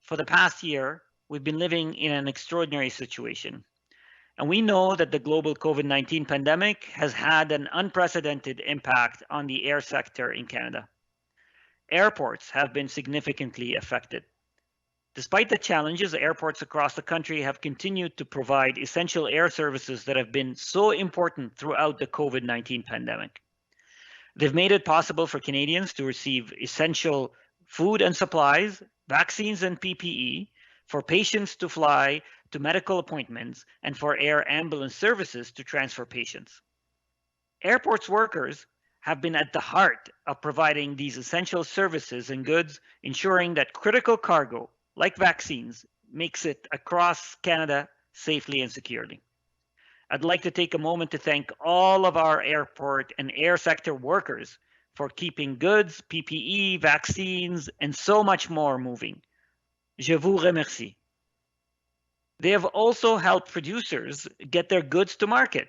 for the past year, we've been living in an extraordinary situation. And we know that the global COVID-19 pandemic has had an unprecedented impact on the air sector in Canada. Airports have been significantly affected. Despite the challenges, airports across the country have continued to provide essential air services that have been so important throughout the COVID-19 pandemic. They've made it possible for Canadians to receive essential food and supplies, vaccines and PPE, for patients to fly to medical appointments, and for air ambulance services to transfer patients. Airports workers have been at the heart of providing these essential services and goods, ensuring that critical cargo, like vaccines, makes it across Canada safely and securely. I'd like to take a moment to thank all of our airport and air sector workers for keeping goods, PPE, vaccines, and so much more moving. Je vous remercie. They have also helped producers get their goods to market,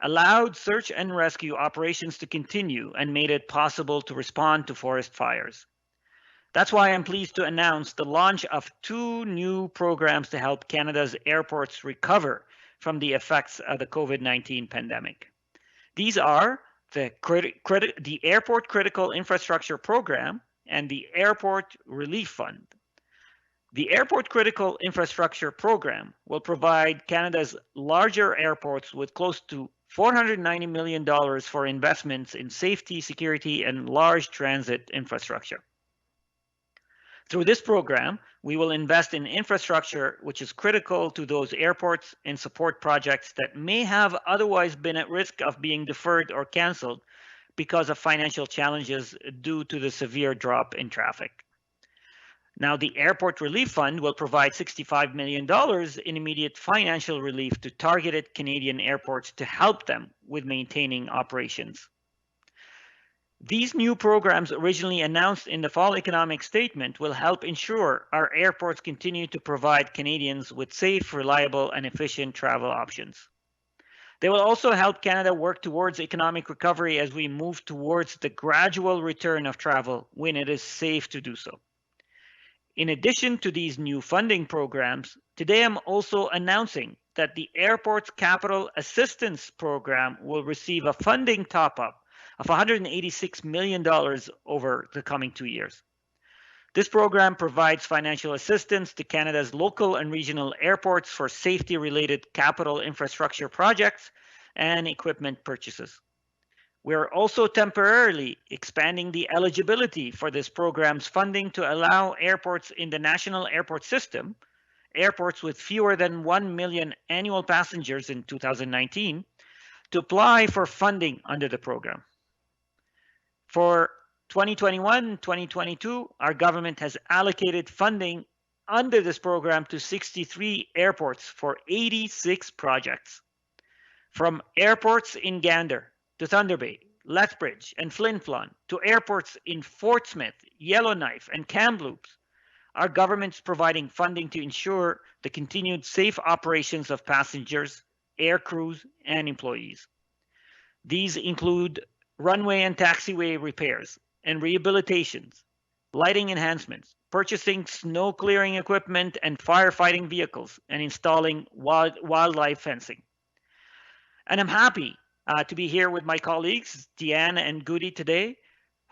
allowed search and rescue operations to continue, and made it possible to respond to forest fires. That's why I'm pleased to announce the launch of 2 new programs to help Canada's airports recover from the effects of the COVID-19 pandemic. These are the Airport Critical Infrastructure Program and the Airport Relief Fund. The Airport Critical Infrastructure Program will provide Canada's larger airports with close to $490 million for investments in safety, security, and large transit infrastructure. Through this program, we will invest in infrastructure which is critical to those airports and support projects that may have otherwise been at risk of being deferred or canceled because of financial challenges due to the severe drop in traffic. Now, the Airport Relief Fund will provide $65 million in immediate financial relief to targeted Canadian airports to help them with maintaining operations. These new programs, originally announced in the Fall Economic Statement, will help ensure our airports continue to provide Canadians with safe, reliable, and efficient travel options. They will also help Canada work towards economic recovery as we move towards the gradual return of travel when it is safe to do so. In addition to these new funding programs, today I'm also announcing that the Airports Capital Assistance Program will receive a funding top-up of $186 million over the coming 2 years. This program provides financial assistance to Canada's local and regional airports for safety-related capital infrastructure projects and equipment purchases. We're also temporarily expanding the eligibility for this program's funding to allow airports in the national airport system, airports with fewer than 1 million annual passengers in 2019, to apply for funding under the program. For 2021-2022, our government has allocated funding under this program to 63 airports for 86 projects. From airports in Gander to Thunder Bay, Lethbridge, and Flin Flon, to airports in Fort Smith, Yellowknife, and Kamloops, our government's providing funding to ensure the continued safe operations of passengers, air crews, and employees. These include runway and taxiway repairs and rehabilitations, lighting enhancements, purchasing snow clearing equipment and firefighting vehicles, and installing wildlife fencing. And I'm happy to be here with my colleagues, Deanne and Goody, today,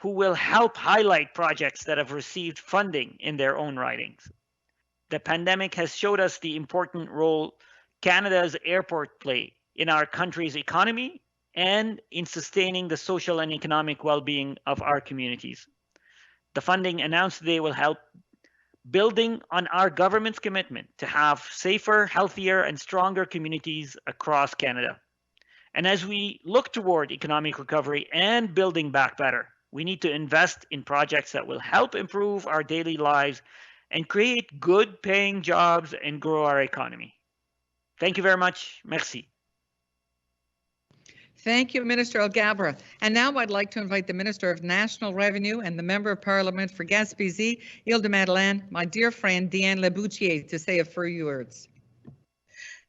who will help highlight projects that have received funding in their own writings. The pandemic has showed us the important role Canada's airports play in our country's economy and in sustaining the social and economic well-being of our communities. The funding announced today will help building on our government's commitment to have safer, healthier, and stronger communities across Canada. And as we look toward economic recovery and building back better, we need to invest in projects that will help improve our daily lives and create good paying jobs and grow our economy. Thank you very much. Merci. Thank you, Minister Alghabra. And now I'd like to invite the Minister of National Revenue and the Member of Parliament for Gaspésie, Île-de-Madeleine, my dear friend Deanne Laboutier, to say a few words.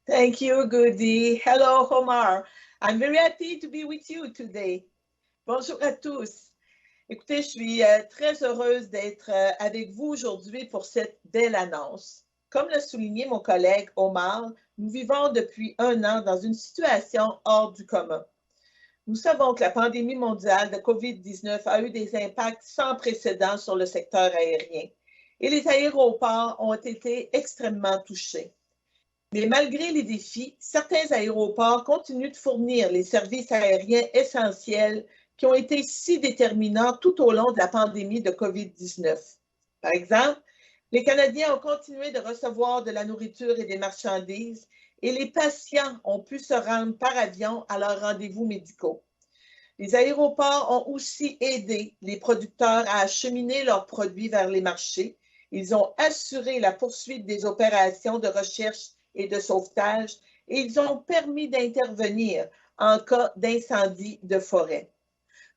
Thank you, Goody. Hello, Omar. I'm very happy to be with you today. Bonjour à tous. Écoutez, je suis très heureuse d'être avec vous aujourd'hui pour cette belle annonce. Comme l'a souligné mon collègue Omar, nous vivons depuis 1 an dans une situation hors du commun. Nous savons que la pandémie mondiale de COVID-19 a eu des impacts sans précédent sur le secteur aérien et les aéroports ont été extrêmement touchés. Mais malgré les défis, certains aéroports continuent de fournir les services aériens essentiels qui ont été si déterminants tout au long de la pandémie de COVID-19. Par exemple, les Canadiens ont continué de recevoir de la nourriture et des marchandises et les patients ont pu se rendre par avion à leurs rendez-vous médicaux. Les aéroports ont aussi aidé les producteurs à acheminer leurs produits vers les marchés. Ils ont assuré la poursuite des opérations de recherche et de sauvetage et ils ont permis d'intervenir en cas d'incendie de forêt.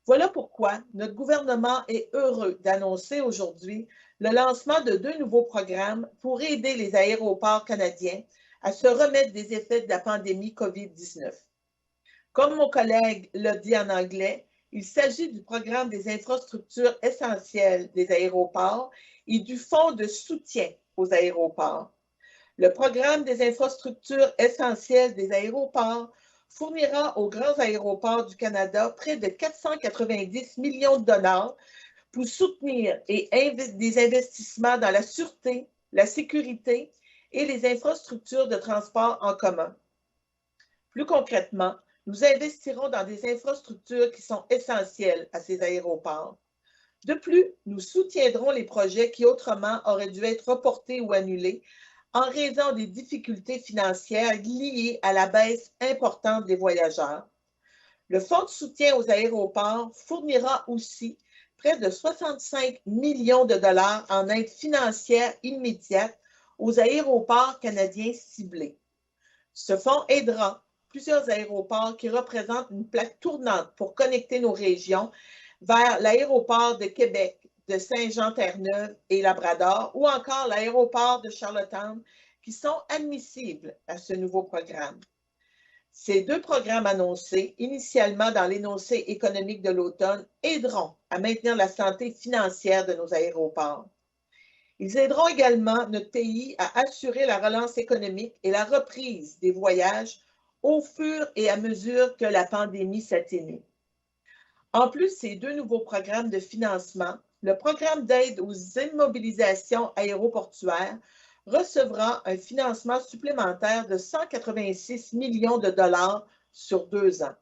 Voilà pourquoi notre gouvernement est heureux d'annoncer aujourd'hui le lancement de 2 nouveaux programmes pour aider les aéroports canadiens à se remettre des effets de la pandémie COVID-19. Comme mon collègue l'a dit en anglais, il s'agit du programme des infrastructures essentielles des aéroports et du fonds de soutien aux aéroports. Le programme des infrastructures essentielles des aéroports fournira aux grands aéroports du Canada près de 490 millions de dollars pour soutenir des investissements dans la sûreté, la sécurité et les infrastructures de transport en commun. Plus concrètement, nous investirons dans des infrastructures qui sont essentielles à ces aéroports. De plus, nous soutiendrons les projets qui autrement auraient dû être reportés ou annulés en raison des difficultés financières liées à la baisse importante des voyageurs. Le Fonds de soutien aux aéroports fournira aussi près de 65 millions de dollars en aide financière immédiate aux aéroports canadiens ciblés. Ce fonds aidera plusieurs aéroports qui représentent une plaque tournante pour connecter nos régions vers l'aéroport de Québec, de Saint-Jean-Terre-Neuve et Labrador, ou encore l'aéroport de Charlottetown, qui sont admissibles à ce nouveau programme. Ces 2 programmes annoncés, initialement dans l'énoncé économique de l'automne, aideront à maintenir la santé financière de nos aéroports. Ils aideront également notre pays à assurer la relance économique et la reprise des voyages au fur et à mesure que la pandémie s'atténue. En plus de ces 2 nouveaux programmes de financement, le programme d'aide aux immobilisations aéroportuaires recevra un financement supplémentaire de 186 millions de dollars sur 2 ans.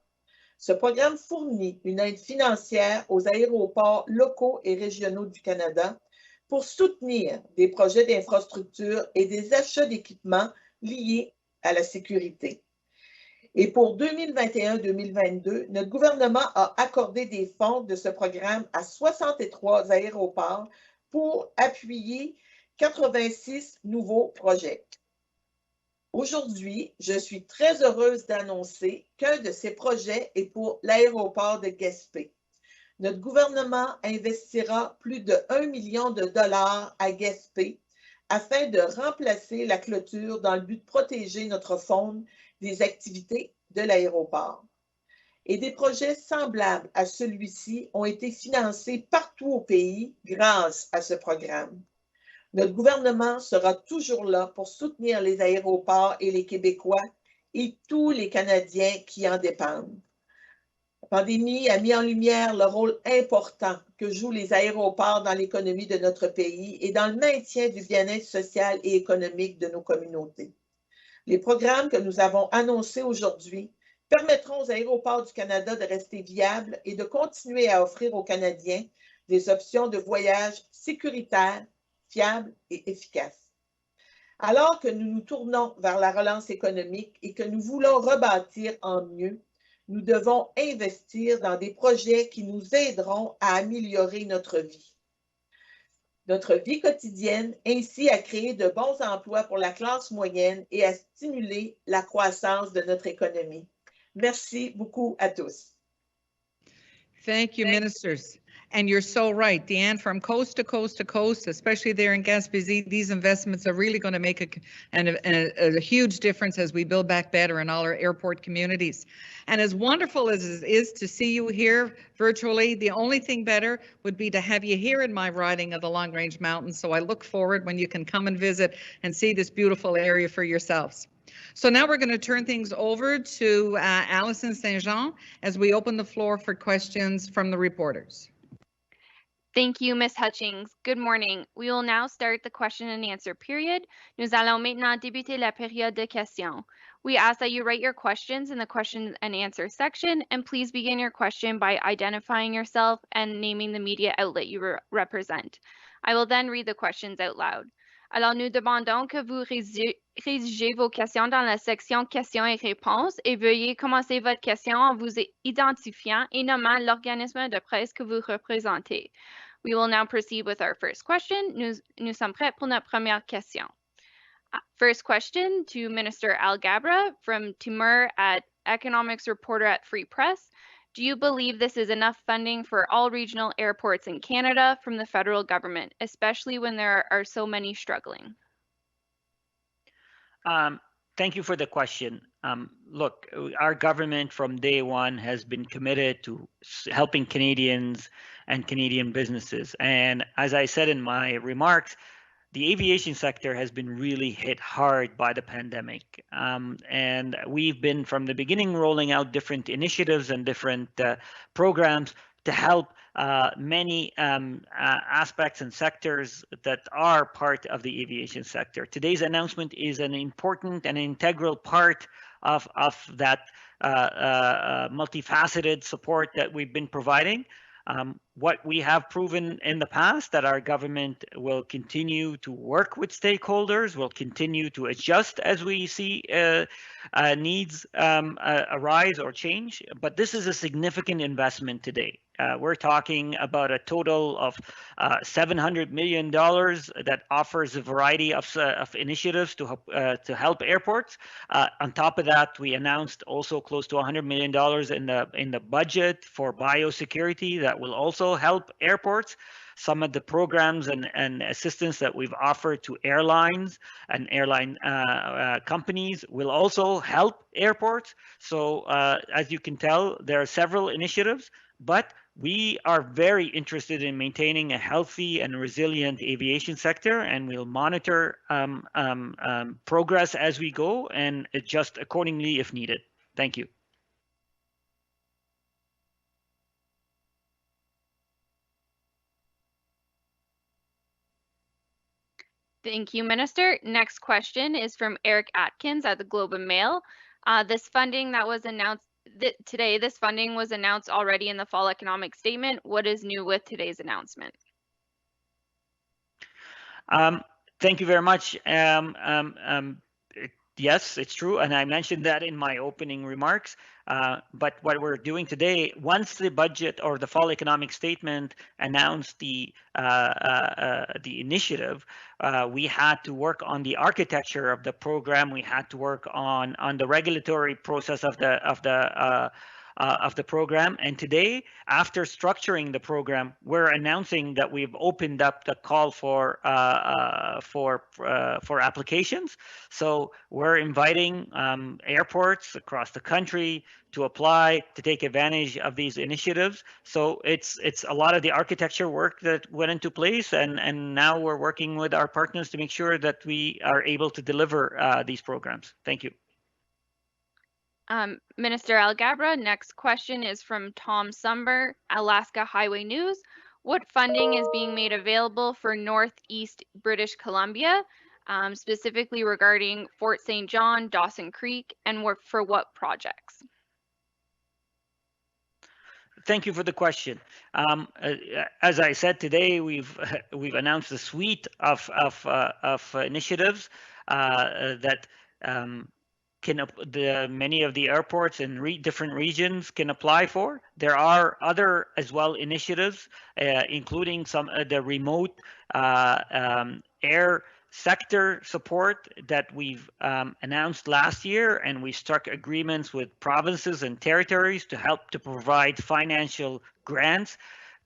Ce programme fournit une aide financière aux aéroports locaux et régionaux du Canada pour soutenir des projets d'infrastructure et des achats d'équipements liés à la sécurité. Et pour 2021-2022, notre gouvernement a accordé des fonds de ce programme à 63 aéroports pour appuyer 86 nouveaux projets. Aujourd'hui, je suis très heureuse d'annoncer qu'un de ces projets est pour l'aéroport de Gaspé. Notre gouvernement investira plus de 1 million de dollars à Gaspé afin de remplacer la clôture dans le but de protéger notre faune des activités de l'aéroport. Et des projets semblables à celui-ci ont été financés partout au pays grâce à ce programme. Notre gouvernement sera toujours là pour soutenir les aéroports et les Québécois et tous les Canadiens qui en dépendent. La pandémie a mis en lumière le rôle important que jouent les aéroports dans l'économie de notre pays et dans le maintien du bien-être social et économique de nos communautés. Les programmes que nous avons annoncés aujourd'hui permettront aux aéroports du Canada de rester viables et de continuer à offrir aux Canadiens des options de voyage sécuritaires, fiables et efficaces. Alors que nous nous tournons vers la relance économique et que nous voulons rebâtir en mieux, nous devons investir dans des projets qui nous aideront à améliorer notre vie quotidienne, ainsi à créer de bons emplois pour la classe moyenne et à stimuler la croissance de notre économie. Merci beaucoup à tous. Thank you, ministers. And you're so right, Deanne, from coast to coast to coast, especially there in Gaspésie, these investments are really going to make a huge difference as we build back better in all our airport communities. And as wonderful as it is to see you here virtually, the only thing better would be to have you here in my riding of the Long Range Mountains. So I look forward when you can come and visit and see this beautiful area for yourselves. So now we're going to turn things over to Alison St. Jean as we open the floor for questions from the reporters. Thank you, Ms. Hutchings. Good morning. We will now start the question and answer period. Nous allons maintenant débuter la période de questions. We ask that you write your questions in the question and answer section, and please begin your question by identifying yourself and naming the media outlet you represent. I will then read the questions out loud. Alors, nous demandons que vous rédigez vos questions dans la section questions et réponses et veuillez commencer votre question en vous identifiant et nommant l'organisme de presse que vous représentez. We will now proceed with our first question. Nous sommes prêts pour notre première question. First question to Minister Alghabra from Timur at economics reporter at Free Press. Do you believe this is enough funding for all regional airports in Canada from the federal government, especially when there are so many struggling? Thank you for the question. Look, our government from day one has been committed to helping Canadians and Canadian businesses. And as I said in my remarks, the aviation sector has been really hit hard by the pandemic. And we've been from the beginning rolling out different initiatives and different programs to help many aspects and sectors that are part of the aviation sector. Today's announcement is an important and integral part of that multifaceted support that we've been providing. What we have proven in the past that our government will continue to work with stakeholders, will continue to adjust as we see needs arise or change. But this is a significant investment today. We're talking about a total of $700 million that offers a variety of initiatives to help airports. On top of that, we announced also close to $100 million in the budget for biosecurity that will also help airports. Some of the programs and assistance that we've offered to airlines and airline companies will also help airports. So as you can tell, there are several initiatives, but we are very interested in maintaining a healthy and resilient aviation sector, and we'll monitor progress as we go and adjust accordingly if needed. Thank you. Thank you, Minister. Next question is from Eric Atkins at the Globe and Mail. This funding that was announced today, this funding was announced already in the fall economic statement. What is new with today's announcement? Thank you very much. Yes, it's true, and I mentioned that in my opening remarks. But what we're doing today, once the budget or the fall economic statement announced the initiative, we had to work on the architecture of the program. We had to work on the regulatory process of the program. And today, after structuring the program, we're announcing that we've opened up the call for applications. So we're inviting airports across the country to apply to take advantage of these initiatives. So it's a lot of the architecture work that went into place, and now we're working with our partners to make sure that we are able to deliver these programs. Thank you. Minister Alghabra, next question is from Tom Sumber, Alaska Highway News. What funding is being made available for Northeast British Columbia, specifically regarding Fort St. John, Dawson Creek, and for what projects? Thank you for the question. As I said today, we've announced a suite of initiatives that many of the airports in different regions can apply for. There are other as well initiatives, including some of the remote air sector support that we've announced last year, and we struck agreements with provinces and territories to help to provide financial grants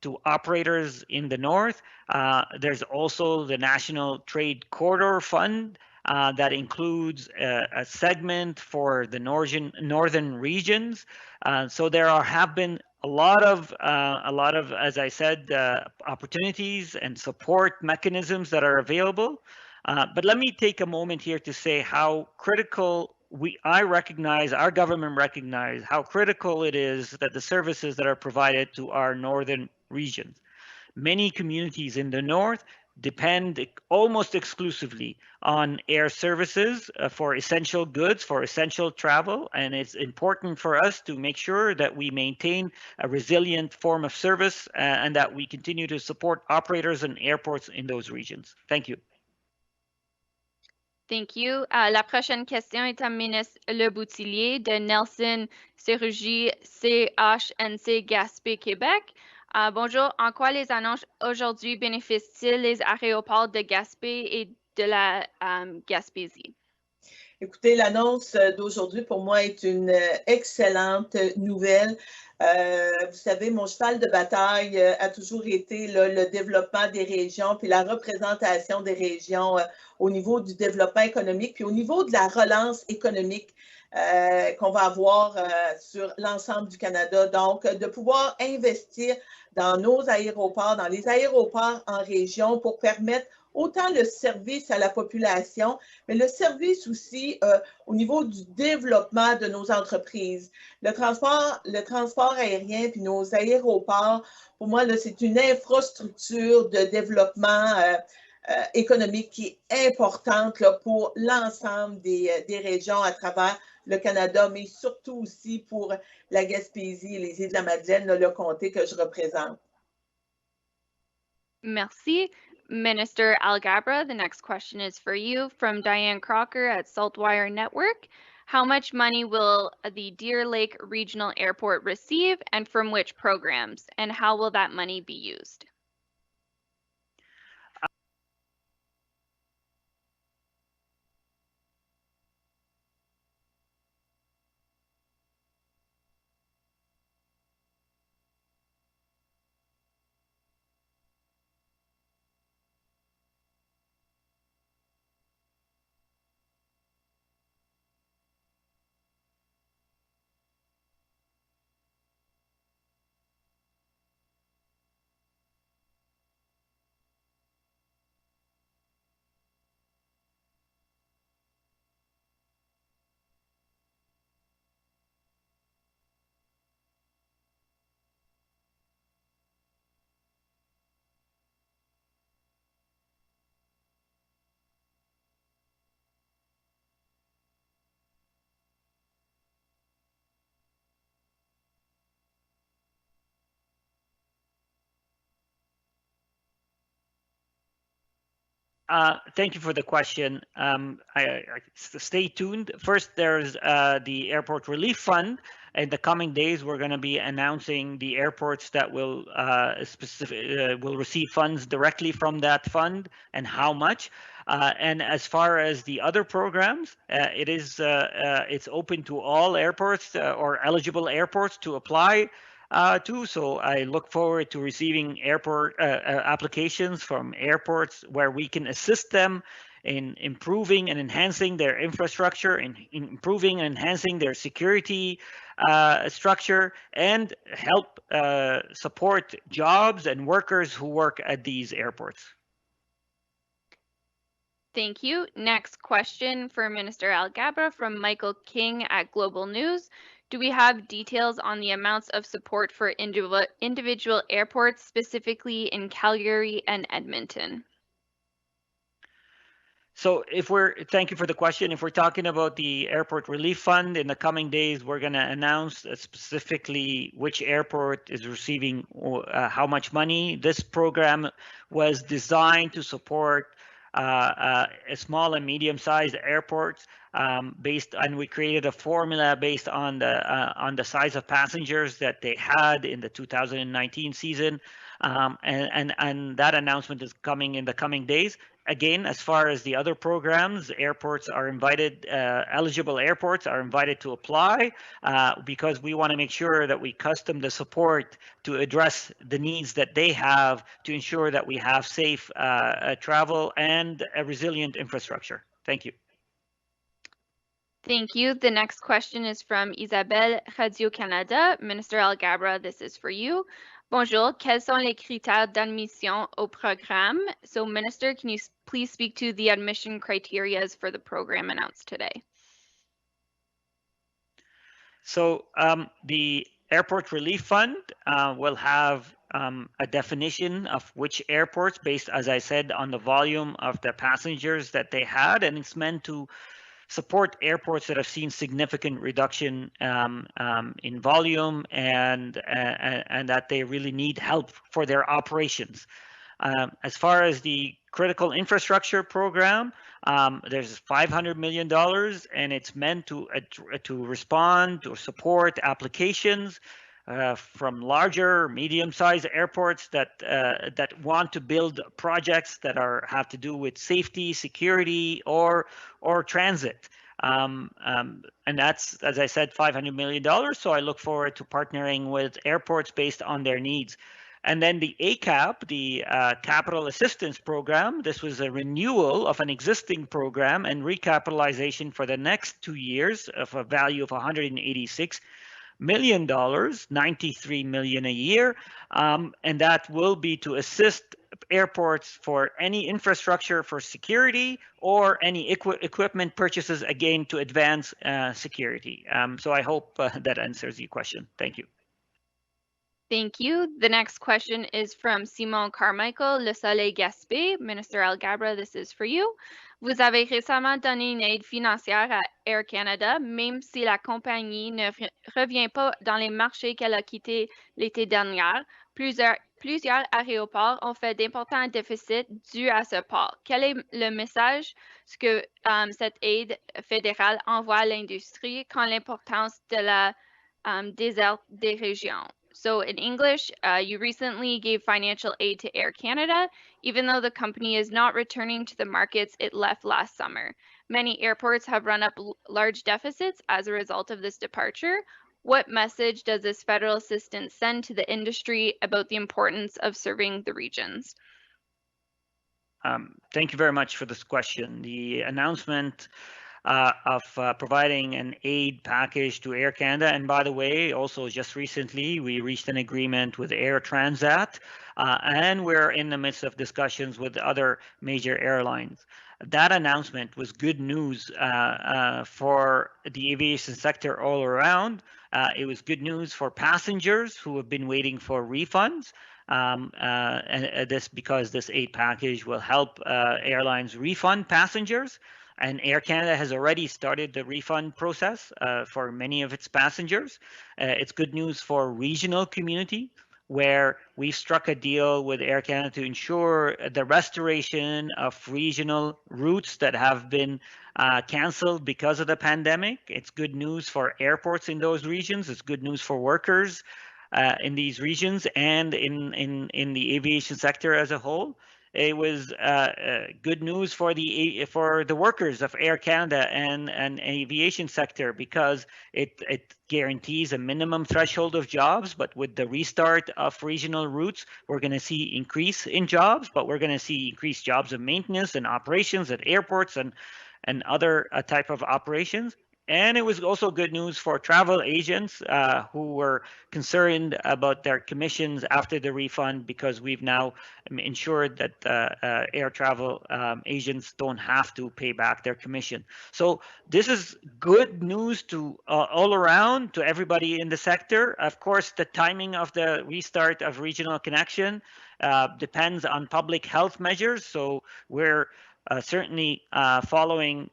to operators in the north. There's also the National Trade Corridor Fund that includes a segment for the northern regions. So there have been a lot of, as I said, opportunities and support mechanisms that are available. But let me take a moment here to say how critical I recognize, our government recognize how critical it is that the services that are provided to our northern regions. Many communities in the north depend almost exclusively on air services for essential goods, for essential travel, and it's important for us to make sure that we maintain a resilient form of service and that we continue to support operators and airports in those regions. Thank you. Thank you. La prochaine question est à ministre Le Boutillier de Nelson Chirurgie CHNC Gaspé Québec. Bonjour, en quoi les annonces aujourd'hui bénéficient-ils les aéroports de Gaspé et de la Gaspésie? Écoutez, l'annonce d'aujourd'hui pour moi est une excellente nouvelle. Vous savez, mon cheval de bataille a toujours été le développement des régions, puis la représentation des régions au niveau du développement économique, puis au niveau de la relance économique qu'on va avoir sur l'ensemble du Canada. Donc, de pouvoir investir dans nos aéroports, dans les aéroports en région pour permettre autant le service à la population, mais le service aussi au niveau du développement de nos entreprises. Le transport aérien puis nos aéroports, pour moi, c'est une infrastructure de développement économique qui est importante là, pour l'ensemble des régions à travers le Canada, mais surtout aussi pour la Gaspésie et les îles de la Madeleine, là, le comté que je représente. Merci. Minister Alghabra, the next question is for you from Diane Crocker at Saltwire Network. How much money will the Deer Lake Regional Airport receive and from which programs? And how will that money be used? Thank you for the question. Stay tuned. First, there's the Airport Relief Fund. In the coming days, we're going to be announcing the airports that will will receive funds directly from that fund and how much. And as far as the other programs, it's open to all airports or eligible airports to apply to. So I look forward to receiving airport applications from airports where we can assist them in improving and enhancing their infrastructure, in improving and enhancing their security structure, and help support jobs and workers who work at these airports. Thank you. Next question for Minister Alghabra from Michael King at Global News. Do we have details on the amounts of support for individual airports, specifically in Calgary and Edmonton? So thank you for the question. If we're talking about the Airport Relief Fund, in the coming days, we're going to announce specifically which airport is receiving how much money. This program was designed to support small and medium-sized airports and we created a formula based on the size of passengers that they had in the 2019 season. And that announcement is coming in the coming days. again, as far as the other programs, airports are invited, eligible airports are invited to apply because we want to make sure that we custom the support to address the needs that they have to ensure that we have safe travel and a resilient infrastructure. Thank you. Thank you. The next question is from Isabelle, Radio-Canada. Minister Alghabra, this is for you. Bonjour, quels sont les critères d'admission au programme? So, Minister, can you please speak to the admission criteria for the program announced today? So, the Airport Relief Fund will have a definition of which airports based, as I said, on the volume of the passengers that they had, and it's meant to support airports that have seen significant reduction in volume and that they really need help for their operations. As far as the critical infrastructure program, there's $500 million, and it's meant to respond or support applications from larger, medium-sized airports that want to build projects that have to do with safety, security, or transit. And that's, as I said, $500 million. So I look forward to partnering with airports based on their needs. And then the ACAP, the Capital Assistance Program, this was a renewal of an existing program and recapitalization for the next 2 years of a value of $186 million, $93 million a year, and that will be to assist airports for any infrastructure for security or any equipment purchases, again, to advance security. So I hope that answers your question. Thank you. Thank you. The next question is from Simon Carmichael, Le Soleil Gaspé. Minister Alghabra, this is for you. Vous avez récemment donné une aide financière à Air Canada, même si la compagnie ne revient pas dans les marchés qu'elle a quittés l'été dernier. Plusieurs aéroports ont fait d'importants déficits dus à ce port. Quel est le message que cette aide fédérale envoie à l'industrie quant à l'importance de la desserte des régions? So in English, you recently gave financial aid to Air Canada, even though the company is not returning to the markets it left last summer. Many airports have run up large deficits as a result of this departure. What message does this federal assistance send to the industry about the importance of serving the regions? Thank you very much for this question. The announcement of providing an aid package to Air Canada. And by the way, also just recently, we reached an agreement with Air Transat, and we're in the midst of discussions with other major airlines. That announcement was good news for the aviation sector all around. It was good news for passengers who have been waiting for refunds. And this because this aid package will help airlines refund passengers. And Air Canada has already started the refund process for many of its passengers. It's good news for regional community, where we've struck a deal with Air Canada to ensure the restoration of regional routes that have been canceled because of the pandemic. It's good news for airports in those regions. It's good news for workers in these regions and in the aviation sector as a whole. It was good news for the workers of Air Canada and aviation sector because it guarantees a minimum threshold of jobs. But with the restart of regional routes, we're going to see increase in jobs, but we're going to see increased jobs of maintenance and operations at airports and other type of operations. And it was also good news for travel agents who were concerned about their commissions after the refund, because we've now ensured that air travel agents don't have to pay back their commission. So this is good news to all around, to everybody in the sector. Of course, the timing of the restart of regional connection depends on public health measures. So we're certainly following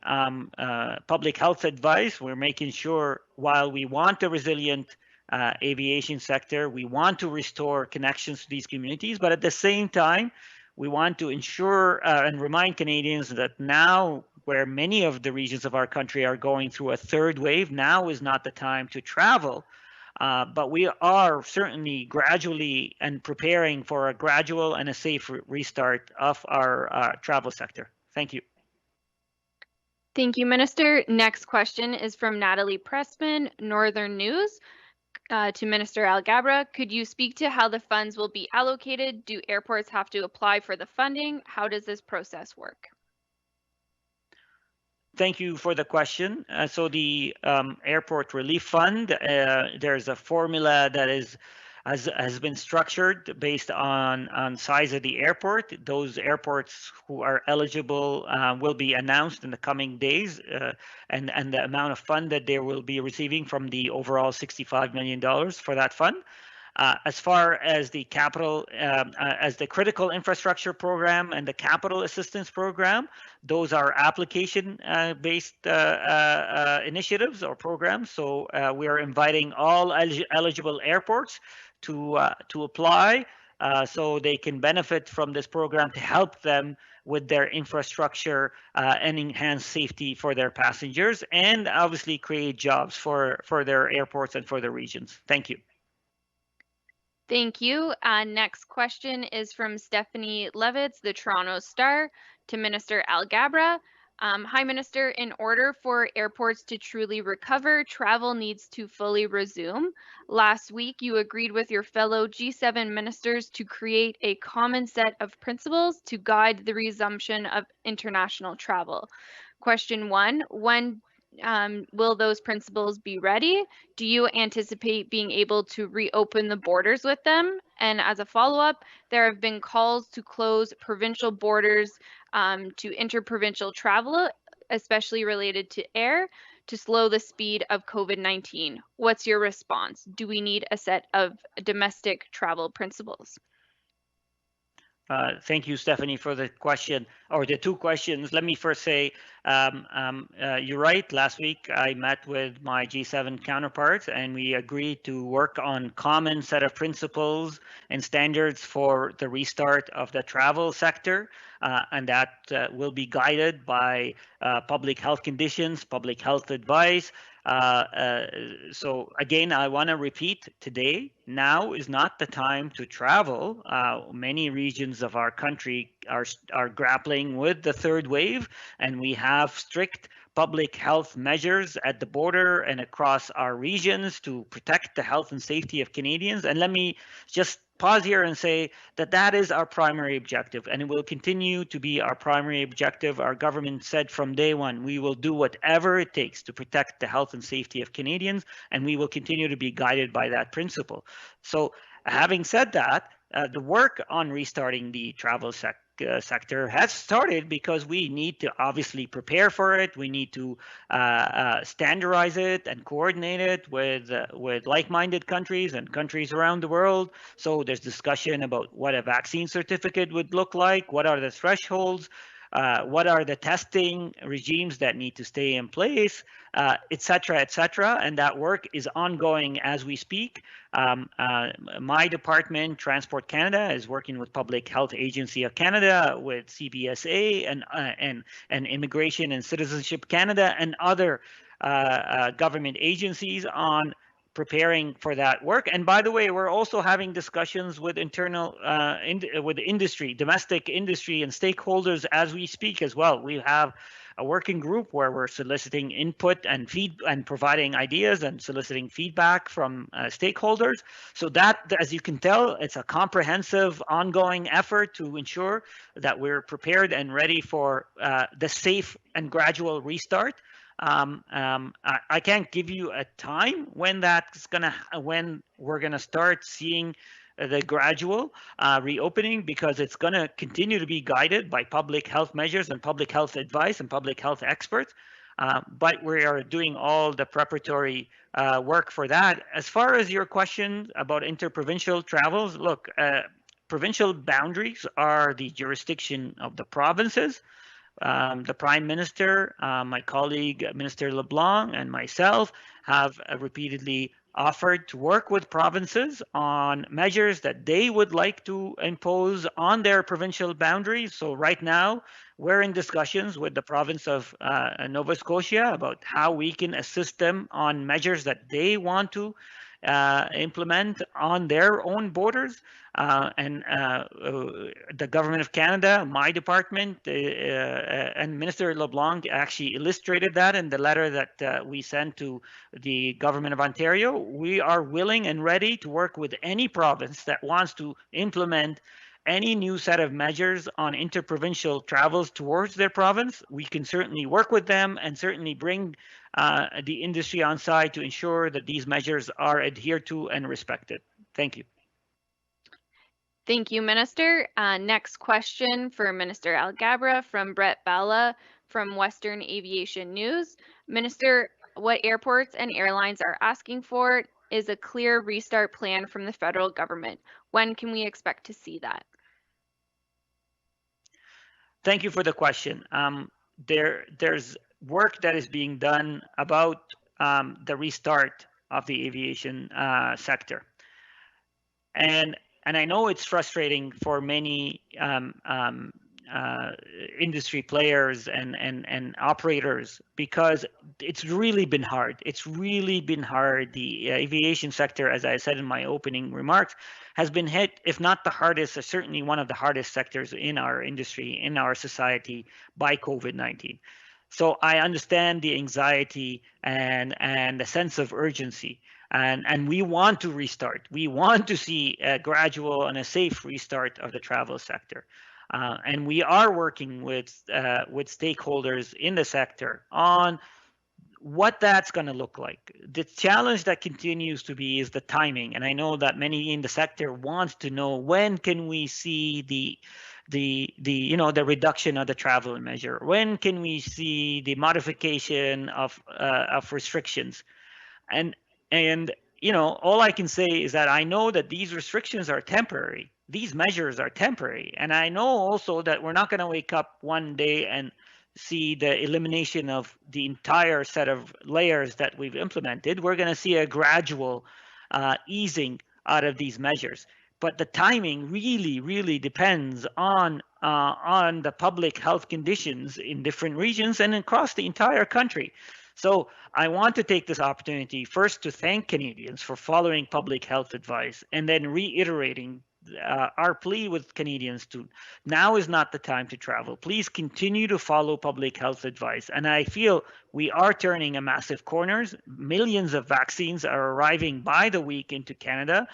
public health advice. We're making sure, while we want a resilient aviation sector, we want to restore connections to these communities, but at the same time, we want to ensure and remind Canadians that now, where many of the regions of our country are going through a third wave, now is not the time to travel But we are certainly gradually and preparing for a gradual and a safe restart of our travel sector. Thank you. Thank you, Minister. Next question is from Natalie Pressman, Northern News. To Minister Alghabra, could you speak to how the funds will be allocated? Do airports have to apply for the funding? How does this process work? Thank you for the question. So the Airport Relief Fund, there's a formula that has been structured based on size of the airport. Those airports who are eligible will be announced in the coming days, and the amount of fund that they will be receiving from the overall $65 million for that fund. As far as the capital, as the critical infrastructure program and the capital assistance program, those are application-based initiatives or programs. So we are inviting all eligible airports to apply so they can benefit from this program to help them with their infrastructure and enhance safety for their passengers, and obviously create jobs for their airports and for their regions. Thank you. Thank you. Next question is from Stephanie Levitz, the Toronto Star, to Minister Alghabra. Hi, Minister. In order for airports to truly recover, travel needs to fully resume. Last week, you agreed with your fellow G7 ministers to create a common set of principles to guide the resumption of international travel. Question 1, when will those principles be ready? Do you anticipate being able to reopen the borders with them? And as a follow-up, there have been calls to close provincial borders to interprovincial travel, especially related to air, to slow the speed of COVID-19. What's your response? Do we need a set of domestic travel principles? Thank you, Stephanie, for the question, or the two questions. Let me first say, you're right. Last week, I met with my G7 counterparts, and we agreed to work on common set of principles and standards for the restart of the travel sector, and that will be guided by public health conditions, public health advice. So again, I want to repeat today, now is not the time to travel. Many regions of our country are grappling with the third wave, and we have strict public health measures at the border and across our regions to protect the health and safety of Canadians. And let me just pause here and say that that is our primary objective, and it will continue to be our primary objective. Our government said from day one, we will do whatever it takes to protect the health and safety of Canadians, and we will continue to be guided by that principle. So having said that, the work on restarting the travel sector has started because we need to obviously prepare for it. We need to standardize it and coordinate it with like-minded countries and countries around the world. So there's discussion about what a vaccine certificate would look like, what are the thresholds, what are the testing regimes that need to stay in place, et cetera, and that work is ongoing as we speak. My department, Transport Canada, is working with Public Health Agency of Canada, with CBSA and Immigration and Citizenship Canada, and other government agencies on preparing for that work. And by the way, we're also having discussions with with industry, domestic industry and stakeholders as we speak as well. We have a working group where we're soliciting input and providing ideas and soliciting feedback from stakeholders. So that, as you can tell, it's a comprehensive, ongoing effort to ensure that we're prepared and ready for the safe and gradual restart. I can't give you a time when when we're gonna start seeing the gradual reopening, because it's gonna continue to be guided by public health measures and public health advice and public health experts. But we are doing all the preparatory work for that. As far as your question about interprovincial travels, look, provincial boundaries are the jurisdiction of the provinces. The Prime Minister, my colleague, Minister LeBlanc, and myself have repeatedly offered to work with provinces on measures that they would like to impose on their provincial boundaries. So right now, we're in discussions with the province of Nova Scotia about how we can assist them on measures that they want to implement on their own borders. And the Government of Canada, my department, and Minister LeBlanc actually illustrated that in the letter that we sent to the Government of Ontario. We are willing and ready to work with any province that wants to implement any new set of measures on interprovincial travels towards their province. We can certainly work with them and certainly bring the industry on side to ensure that these measures are adhered to and respected. Thank you. Thank you, Minister. Next question for Minister Alghabra from Brett Balla from Western Aviation News. Minister, what airports and airlines are asking for is a clear restart plan from the federal government. When can we expect to see that? Thank you for the question. There's work that is being done about the restart of the aviation sector. And I know it's frustrating for many industry players and operators because it's really been hard. It's really been hard. The aviation sector, as I said in my opening remarks, has been hit, if not the hardest, or certainly one of the hardest sectors in our industry, in our society, by COVID-19. So I understand the anxiety and the sense of urgency. And we want to restart. We want to see a gradual and a safe restart of the travel sector. And we are working with stakeholders in the sector on what that's going to look like. The challenge that continues to be is the timing. And I know that many in the sector want to know when can we see the reduction of the travel measure? When can we see the modification of restrictions? And all I can say is that I know that these restrictions are temporary. These measures are temporary. And I know also that we're not going to wake up one day and see the elimination of the entire set of layers that we've implemented. We're going to see a gradual easing out of these measures. But the timing really, really depends on the public health conditions in different regions and across the entire country. So I want to take this opportunity first to thank Canadians for following public health advice and then reiterating our plea with Canadians to now is not the time to travel. Please continue to follow public health advice. And I feel we are turning a massive corners. Millions of vaccines are arriving by the week into Canada.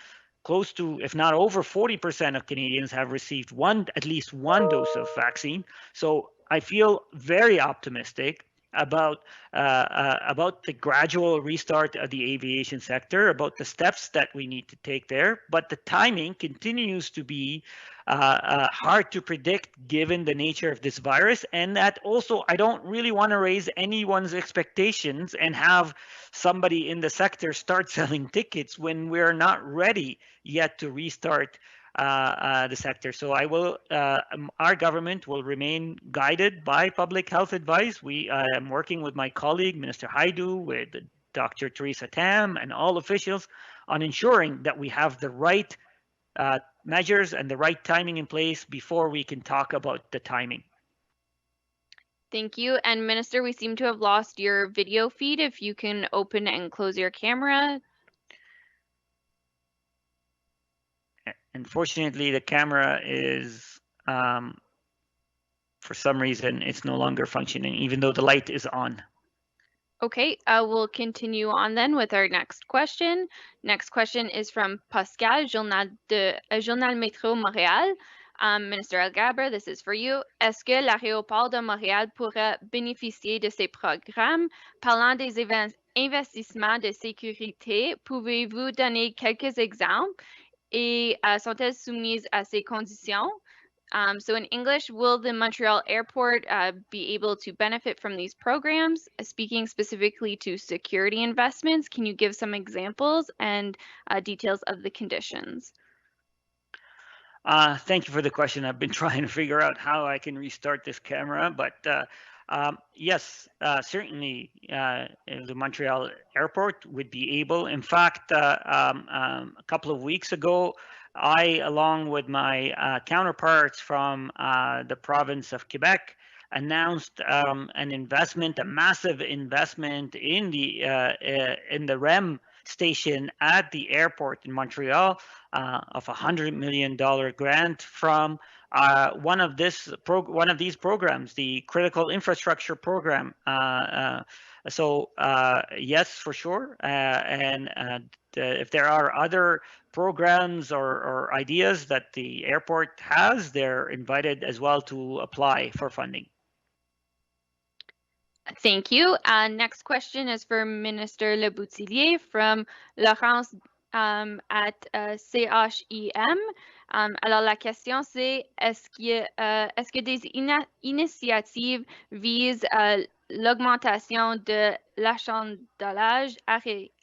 Close to, if not over 40% of Canadians have received at least one dose of vaccine. So I feel very optimistic about the gradual restart of the aviation sector, about the steps that we need to take there. But the timing continues to be hard to predict given the nature of this virus. And that also, I don't really want to raise anyone's expectations and have somebody in the sector start selling tickets when we're not ready yet to restart the sector. So our government will remain guided by public health advice. We am working with my colleague, Minister Haidu, with Dr. Theresa Tam and all officials on ensuring that we have the right measures and the right timing in place before we can talk about the timing. Thank you. And Minister, we seem to have lost your video feed. If you can open and close your camera. Unfortunately, the camera is, for some reason, it's no longer functioning, even though the light is on. Okay, we'll continue on then with our next question. Next question is from Pascal, Journal Métro Montréal. Minister Alghabra, this is for you. Est-ce que l'aéroport de Montréal pourra bénéficier de ces programmes? Parlant des investissements de sécurité, pouvez-vous donner quelques exemples? Et sont-elles soumises à ces conditions? So in English, will the Montreal airport be able to benefit from these programs? Speaking specifically to security investments, can you give some examples and details of the conditions? Thank you for the question. I've been trying to figure out how I can restart this camera, but yes, certainly the Montreal airport would be able. In fact, a couple of weeks ago, I, along with my counterparts from the province of Quebec, announced an investment, a massive investment in the REM station at the airport in Montreal of $100 million grant from one of these programs, the Critical Infrastructure Program. So yes, for sure. And if there are other programs or ideas that the airport has, they're invited as well to apply for funding. Thank you. Next question is for Minister Le Boutillier from Laurence at CHIM. Alors, la question c'est, est-ce que des initiatives visent l'augmentation de l'achalandage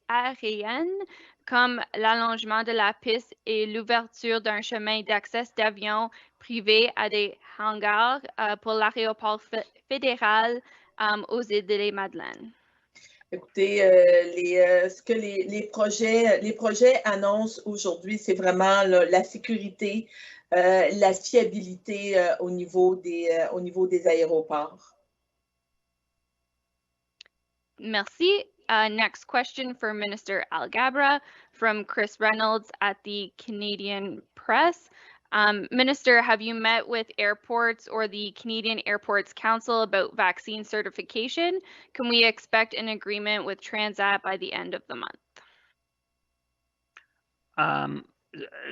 aérien, comme l'allongement de la piste et l'ouverture d'un chemin d'accès d'avions privés à des hangars pour l'aéroport fédéral aux îles de Madeleine? Écoutez, ce que les projets annoncent aujourd'hui, c'est vraiment la sécurité, la fiabilité au niveau des aéroports. Merci. Next question for Minister Alghabra from Chris Reynolds at the Canadian Press. Minister, have you met with airports or the Canadian Airports Council about vaccine certification? Can we expect an agreement with Transat by the end of the month?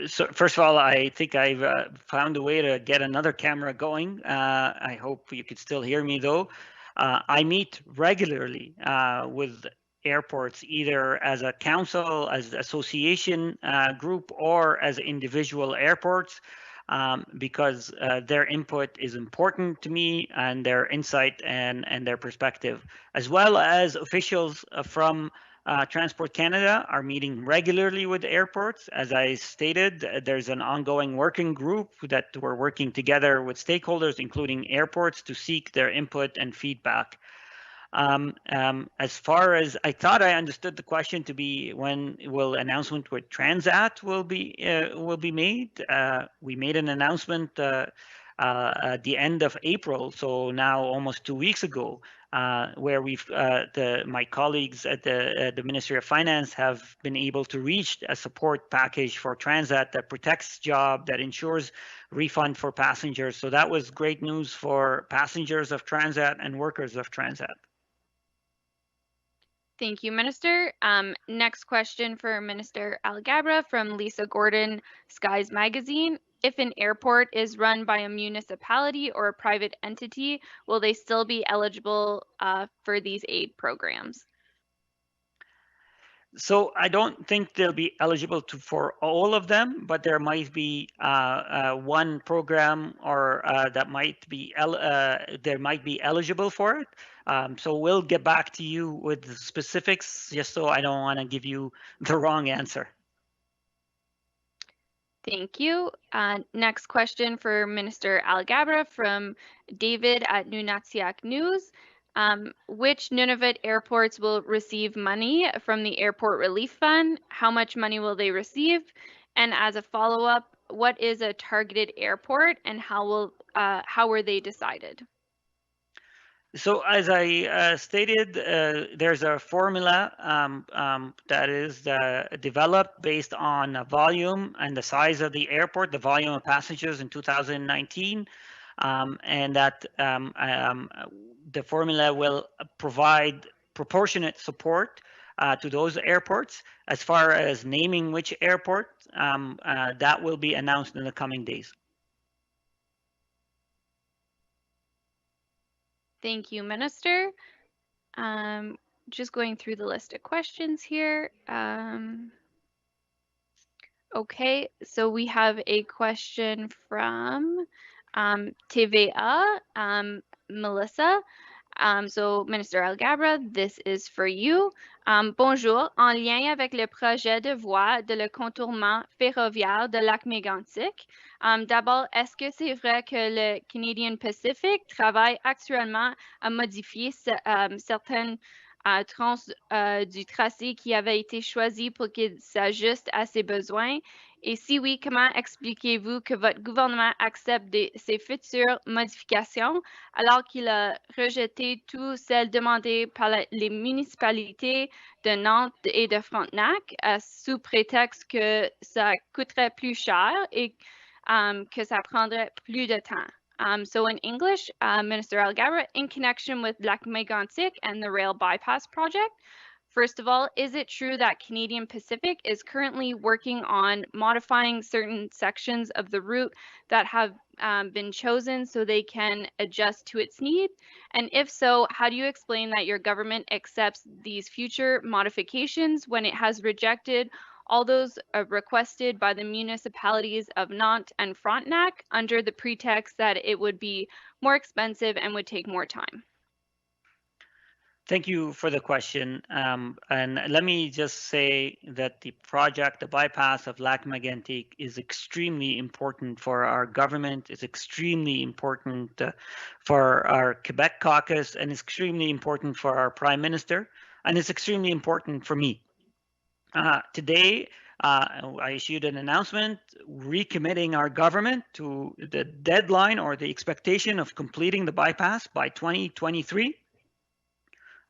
So first of all, I think I've found a way to get another camera going. I hope you could still hear me though. I meet regularly with airports, either as a council, as an association group, or as individual airports, because their input is important to me, and their insight and their perspective, as well as officials from Transport Canada are meeting regularly with airports. As I stated, there's an ongoing working group that we're working together with stakeholders, including airports, to seek their input and feedback. As far as I thought, I understood the question to be when will announcement with Transat will be made. We made an announcement at the end of April, so now almost 2 weeks ago, where my colleagues at the Ministry of Finance have been able to reach a support package for Transat that protects jobs, that ensures refund for passengers. So that was great news for passengers of Transat and workers of Transat. Thank you, Minister. Next question for Minister Alghabra from Lisa Gordon, Skies Magazine. If an airport is run by a municipality or a private entity, will they still be eligible for these aid programs? So I don't think they'll be eligible for all of them, but there might be one program or that might be eligible for it. So we'll get back to you with the specifics, just so I don't want to give you the wrong answer. Thank you. Next question for Minister Alghabra from David at Nunavut News. Which Nunavut airports will receive money from the Airport Relief Fund? How much money will they receive? And as a follow-up, what is a targeted airport and how were they decided? So as I stated, there's a formula that is developed based on volume and the size of the airport, the volume of passengers in 2019, and that the formula will provide proportionate support to those airports. As far as naming which airport, that will be announced in the coming days. Thank you, Minister. Just going through the list of questions here. Okay, so we have a question from TVA, Melissa. So, Minister Alghabra, this is for you. Bonjour. En lien avec le projet de voie de le contournement ferroviaire de Lac-Mégantic, d'abord, est-ce que c'est vrai que le Canadian Pacific travaille actuellement à modifier certaines tranches du tracé qui avait été choisi pour qu'il s'ajuste à ses besoins? Et si oui, comment expliquez-vous que votre gouvernement accepte ces futures modifications alors qu'il a rejeté toutes celles demandées par les municipalités de Nantes et de Frontenac sous prétexte que ça coûterait plus cher et que ça prendrait plus de temps? So in English, Minister Alghabra, in connection with Lac-Mégantic and the rail bypass project, first of all, is it true that Canadian Pacific is currently working on modifying certain sections of the route that have been chosen so they can adjust to its need? And if so, how do you explain that your government accepts these future modifications when it has rejected all those requested by the municipalities of Nantes and Frontenac under the pretext that it would be more expensive and would take more time? Thank you for the question. And let me just say that the project, the bypass of Lac-Mégantic, is extremely important for our government, is extremely important for our Quebec caucus, and is extremely important for our Prime Minister, and it's extremely important for me. Today, I issued an announcement recommitting our government to the deadline or the expectation of completing the bypass by 2023.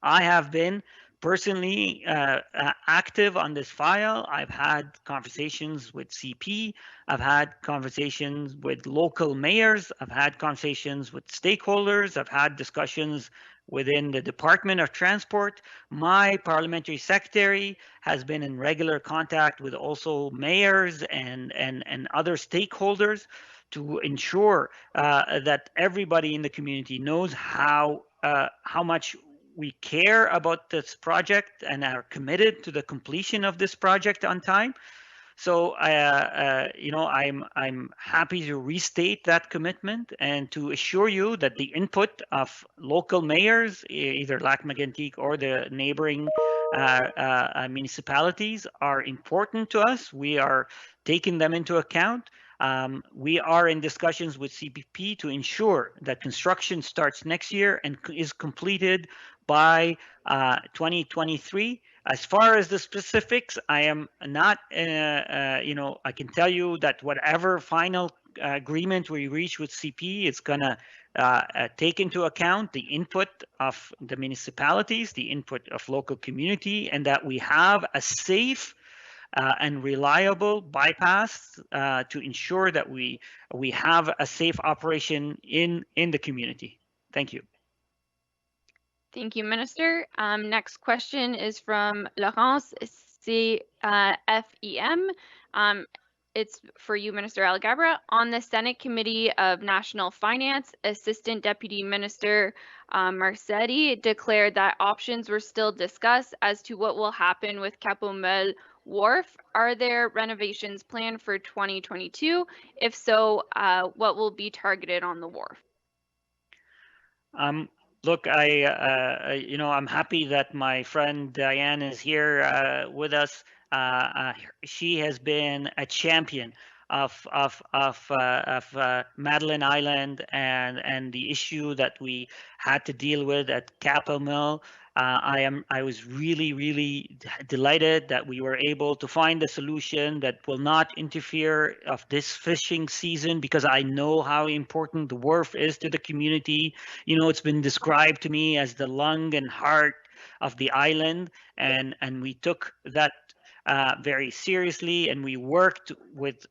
I have been personally active on this file. I've had conversations with CP. I've had conversations with local mayors. I've had conversations with stakeholders. I've had discussions within the Department of Transport. My parliamentary secretary has been in regular contact with also mayors and other stakeholders to ensure that everybody in the community knows how much we care about this project and are committed to the completion of this project on time. So, I'm happy to restate that commitment and to assure you that the input of local mayors, either Lac-Mégantic or the neighboring municipalities, are important to us. We are taking them into account. We are in discussions with CPP to ensure that construction starts next year and is completed by 2023. As far as the specifics, I am not, I can tell you that whatever final agreement we reach with CP, it's going to take into account the input of the municipalities, the input of local community, and that we have a safe and reliable bypass to ensure that we have a safe operation in the community. Thank you. Thank you, Minister. Next question is from Laurence CFEM. It's for you, Minister Alghabra. On the Senate Committee of National Finance, Assistant Deputy Minister Marcetti declared that options were still discussed as to what will happen with Cap-aux-Meules wharf. Are there renovations planned for 2022? If so, what will be targeted on the wharf? Look, I'm happy that my friend Diane is here with us. She has been a champion of Madeline Island and the issue that we had to deal with at Cap-aux-Meules. I was really delighted that we were able to find a solution that will not interfere of this fishing season, because I know how important the wharf is to the community. You know, it's been described to me as the lung and heart of the island, and we took that very seriously, and we worked with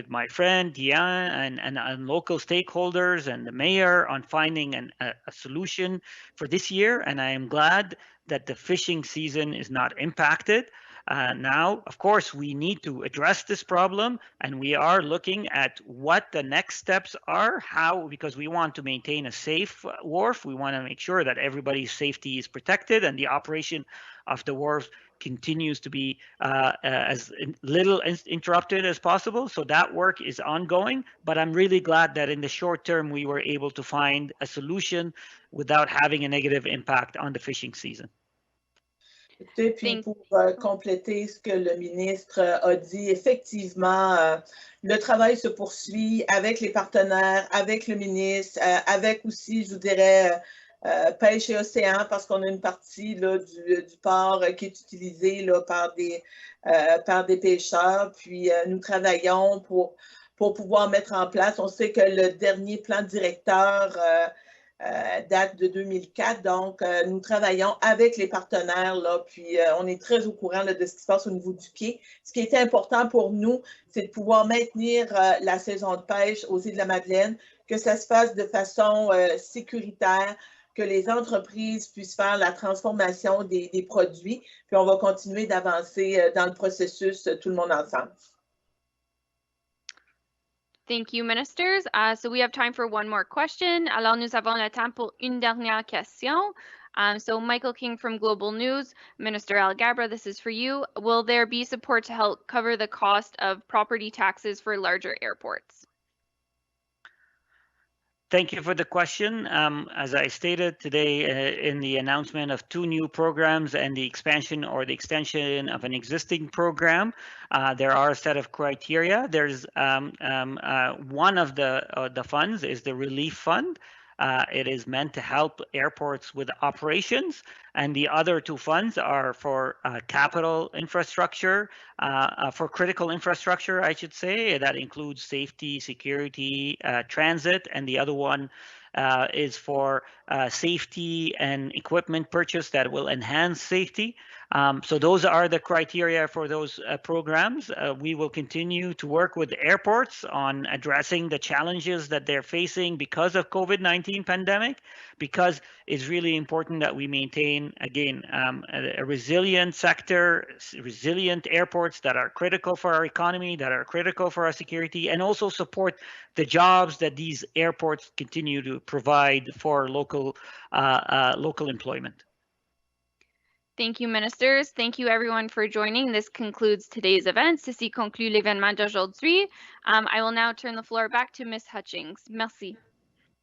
my friend Diane and local stakeholders and the mayor on finding a solution for this year. And I am glad that the fishing season is not impacted. Now, of course, we need to address this problem, and we are looking at what the next steps are, because we want to maintain a safe wharf. We want to make sure that everybody's safety is protected and the operation of the wharf continues to be as little interrupted as possible. So that work is ongoing, but I'm really glad that in the short term, we were able to find a solution without having a negative impact on the fishing season. Et puis pour compléter ce que le ministre a dit, effectivement, le travail se poursuit avec les partenaires, avec le ministre, avec aussi, je vous dirais, pêche et océan, parce qu'on a une partie là, du port qui est utilisée là, par des pêcheurs. Puis nous travaillons pour pouvoir mettre en place. On sait que le dernier plan directeur date de 2004, donc nous travaillons avec les partenaires, là, puis on est très au courant là, de ce qui se passe au niveau du quai. Ce qui était important pour nous, c'est de pouvoir maintenir la saison de pêche aux îles de la Madeleine, que ça se fasse de façon sécuritaire, que les entreprises puissent faire la transformation des produits, puis on va continuer d'avancer dans le processus, tout le monde ensemble. Thank you, ministers. So we have time for one more question. Alors, nous avons le temps pour une dernière question. So Michael King from Global News, Minister Alghabra, this is for you. Will there be support to help cover the cost of property taxes for larger airports? Thank you for the question. As I stated today in the announcement of 2 new programs and the expansion or the extension of an existing program, there are a set of criteria. There's one of the funds is the relief fund. It is meant to help airports with operations, and the other 2 funds are for capital infrastructure, for critical infrastructure, I should say. That includes safety, security, transit, and the other one is for safety and equipment purchase that will enhance safety. So those are the criteria for those programs. We will continue to work with the airports on addressing the challenges that they're facing because of COVID-19 pandemic, because it's really important that we maintain, again, a resilient sector, resilient airports that are critical for our economy, that are critical for our security, and also support the jobs that these airports continue to provide for local employment. Thank you, ministers. Thank you, everyone, for joining. This concludes today's event. Ceci conclut l'événement d'aujourd'hui. I will now turn the floor back to Ms. Hutchings. Merci.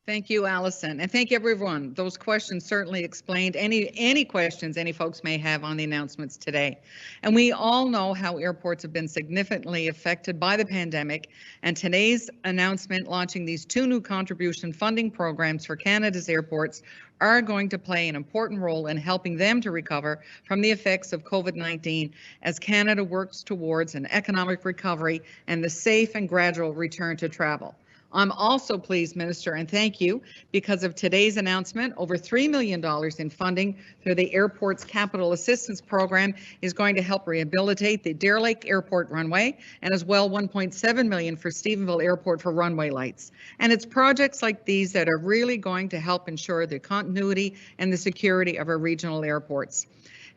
Thank you, Allison, and thank you, everyone. Those questions certainly explained any questions any folks may have on the announcements today. And we all know how airports have been significantly affected by the pandemic, and today's announcement launching these 2 new contribution funding programs for Canada's airports are going to play an important role in helping them to recover from the effects of COVID-19 as Canada works towards an economic recovery and the safe and gradual return to travel. I'm also pleased, Minister, and thank you, because of today's announcement, over $3 million in funding through the Airports Capital Assistance Program is going to help rehabilitate the Deer Lake Airport runway, and as well $1.7 million for Stephenville Airport for runway lights. And it's projects like these that are really going to help ensure the continuity and the security of our regional airports.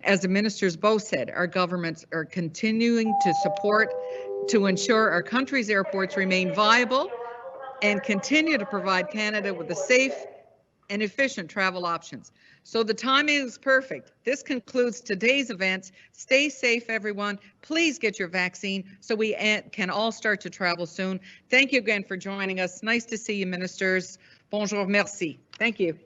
As the ministers both said, our governments are continuing to support to ensure our country's airports remain viable and continue to provide Canada with the safe and efficient travel options. So the timing is perfect. This concludes today's events. Stay safe, everyone. Please get your vaccine so we can all start to travel soon. Thank you again for joining us. Nice to see you, ministers. Bonjour, merci. Thank you.